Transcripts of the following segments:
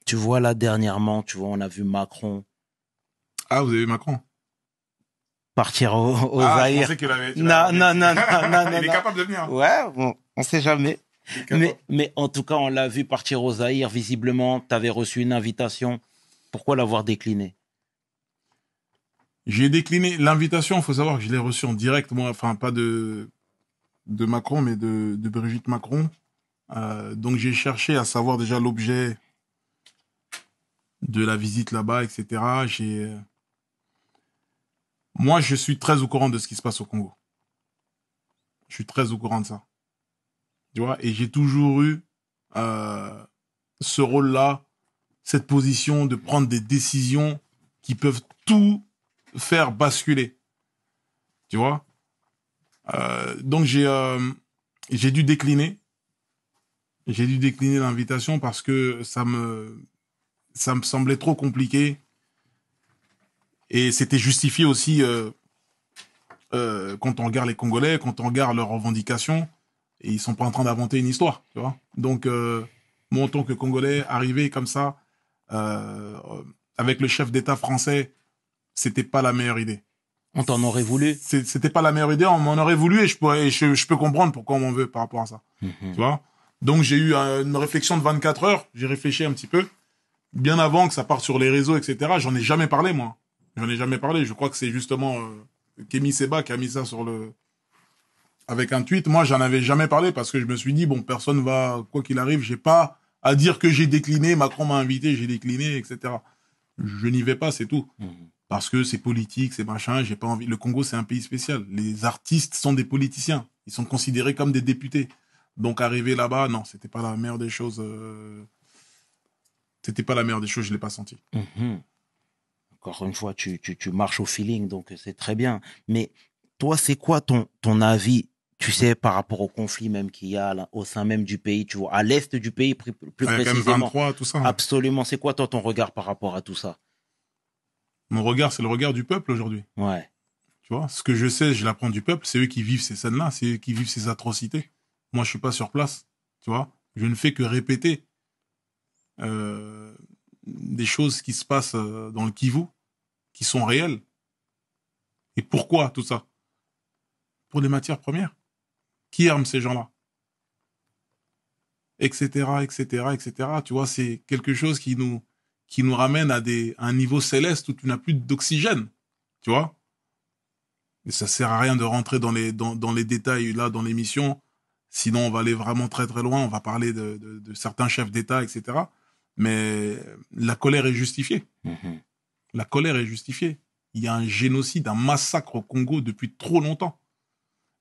Tu vois, là, dernièrement, tu vois, on a vu Macron Ah, vous avez vu Macron? partir au Ah, je Zaïre. pensais qu'il avait, tu Non, l'avais non, dit. non, non, non, non, Il est non. capable de venir. Ouais, bon, on sait jamais. Il est capable. Mais en tout cas, on l'a vu partir au Zaïre. Visiblement, tu avais reçu une invitation. Pourquoi l'avoir décliné? J'ai décliné l'invitation. Il faut savoir que je l'ai reçue en direct, moi. Enfin, pas de Macron, mais de Brigitte Macron. Donc, j'ai cherché à savoir déjà l'objet de la visite là-bas, etc. Moi, je suis très au courant de ce qui se passe au Congo. Je suis très au courant de ça. Tu vois, et j'ai toujours eu euh, ce rôle-là, cette position de prendre des décisions qui peuvent tout faire basculer. Tu vois. Donc j'ai dû décliner. J'ai dû décliner l'invitation parce que ça me semblait trop compliqué et c'était justifié aussi quand on regarde les Congolais, quand on regarde leurs revendications, et ils sont pas en train d'inventer une histoire, tu vois. Donc, moi, en tant que Congolais, arriver comme ça, euh, avec le chef d'État français, c'était pas la meilleure idée. On t'en aurait voulu? C'était pas la meilleure idée, on m'en aurait voulu et je peux comprendre pourquoi on m'en veut par rapport à ça, tu Mhm. vois. Donc, j'ai eu une réflexion de 24 heures, j'ai réfléchi un petit peu, bien avant que ça parte sur les réseaux, etc. J'en ai jamais parlé, moi. J'en ai jamais parlé. Je crois que c'est justement Kémy Seba qui a mis ça sur le avec un tweet. Moi, j'en avais jamais parlé parce que je me suis dit bon, personne va quoi qu'il arrive, j'ai pas à dire que j'ai décliné. Macron m'a invité, j'ai décliné, etc. Je n'y vais pas, c'est tout. Mhm. Parce que c'est politique, c'est machin. J'ai pas envie. Le Congo, c'est un pays spécial. Les artistes sont des politiciens. Ils sont considérés comme des députés. Donc arriver là-bas, non, c'était pas la meilleure des choses. C'était pas la meilleure des choses. Je l'ai pas senti. Mhm. Encore une fois, tu marches au feeling, donc c'est très bien. Mais toi, c'est quoi ton avis, tu sais, par rapport au conflit même qu'il y a là, au sein même du pays, tu vois, à l'est du pays plus Avec précisément? M23, tout ça. Absolument. C'est quoi, toi, ton regard par rapport à tout ça? Mon regard, c'est le regard du peuple aujourd'hui. Ouais. Tu vois, ce que je sais, je l'apprends du peuple. C'est eux qui vivent ces scènes-là, c'est eux qui vivent ces atrocités. Moi, je suis pas sur place. Tu vois, je ne fais que répéter euh, des choses qui se passent dans le Kivu, qui sont réelles. Et pourquoi tout ça? Pour les matières premières. Qui arme ces gens-là? Etc., etc., etc. Tu vois, c'est quelque chose qui nous ramène à un niveau céleste où tu n'as plus d'oxygène. Tu vois? Et ça sert à rien de rentrer dans les détails là dans l'émission. Sinon, on va aller vraiment très très loin. On va parler de certains chefs d'État, etc. Mais la colère est justifiée. Mhm. La colère est justifiée. Il y a un génocide, un massacre au Congo depuis trop longtemps.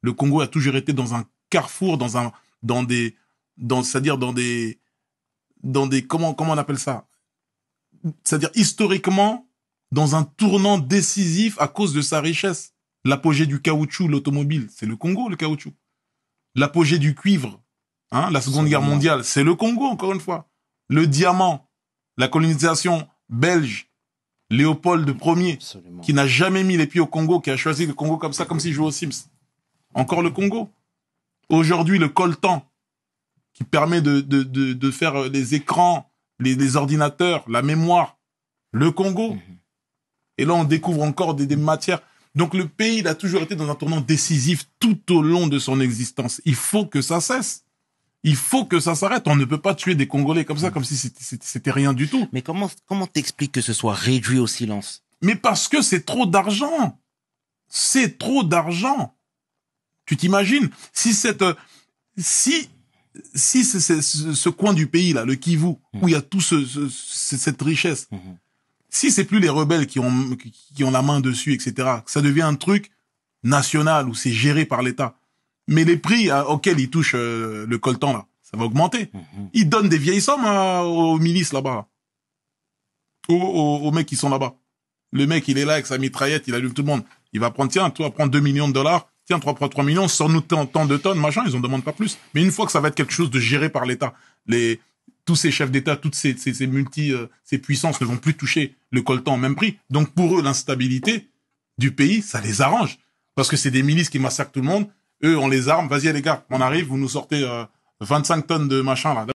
Le Congo a toujours été dans un carrefour, dans des, c'est-à-dire dans des, comment on appelle ça? C'est-à-dire historiquement, dans un tournant décisif à cause de sa richesse. L'apogée du caoutchouc, l'automobile, c'est le Congo, le caoutchouc. L'apogée du cuivre, hein, la Seconde Guerre Absolument. mondiale, c'est le Congo, encore une fois. Le diamant, la colonisation belge, Léopold Ier, Absolument. qui n'a jamais mis les pieds au Congo, qui a choisi le Congo comme ça, comme s'il jouait aux Sims. Encore le Congo. Aujourd'hui, le coltan, qui permet de faire les écrans, les ordinateurs, la mémoire, le Congo. Mhm. Et là, on découvre encore des matières. Donc le pays, il a toujours été dans un tournant décisif tout au long de son existence. Il faut que ça cesse. Il faut que ça s'arrête. On ne peut pas tuer des Congolais comme ça, comme si c'était rien du tout. Mais comment t'expliques que ce soit réduit au silence? Mais parce que c'est trop d'argent. C'est trop d'argent. Tu t'imagines si si ce coin du pays là, le Kivu, où il y a tout cette richesse, Mhm. si c'est plus les rebelles qui ont la main dessus, etc., ça devient un truc national où c'est géré par l'État. Mais les prix auxquels ils touchent le coltan là, ça va augmenter. Mhm. Ils donnent des vieilles sommes aux milices là-bas, aux mecs qui sont là-bas. Le mec, il est là avec sa mitraillette, il allume tout le monde. Il va prendre, tiens, toi, prends 2 millions de dollars, tiens, 3 millions, sors-nous tant de tonnes, machin, ils en demandent pas plus. Mais une fois que ça va être quelque chose de géré par l'État, tous ces chefs d'État, toutes ces puissances ne vont plus toucher le coltan au même prix. Donc pour eux, l'instabilité du pays, ça les arrange. Parce que c'est des milices qui massacrent tout le monde. Eux, on les arme. Vas-y les gars, on arrive, vous nous sortez 25 tonnes de machin là.